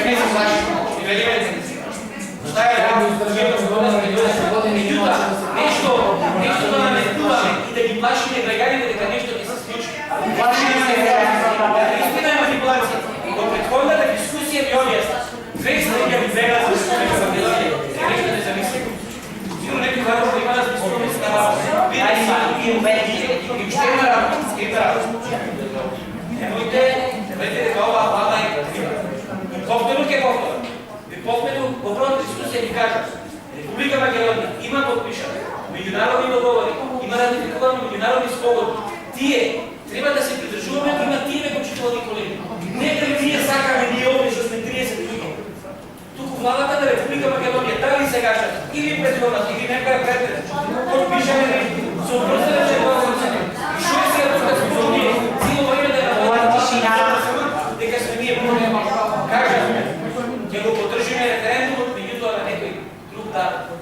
не се плаши. Не велиме да се. Šta je нещо да наметуваме и да ги плашиме бреганите дека нещо ќе се случи. Плашиме се истина е манипулација. Во претходната дискусија ми објасни. Две страни ми бега за Республика Македонија. Нешто не замислим. Сигурно некој варно да има размислуваме се на и уште има работа. Немојте дека оваа влада е крива. Повторно ќе повторам. Повторно, во првата дискусија ни кажа, Република Македонија има подпишани меѓународни договори, има ратификувани меѓународни спогодби. Тие треба да се придржуваме до има тие почитувани колеги. Не дека ние сакаме ние овде што сме 30 луѓе. Туку владата на Република Македонија дали сегашната или претходната или некоја предходна подпишани со првата четврта и шестиот тука сме ние цело време да работиме дека сме ние проблема. Кажаме ќе го поддржиме референдумот, меѓутоа на некој друг дан.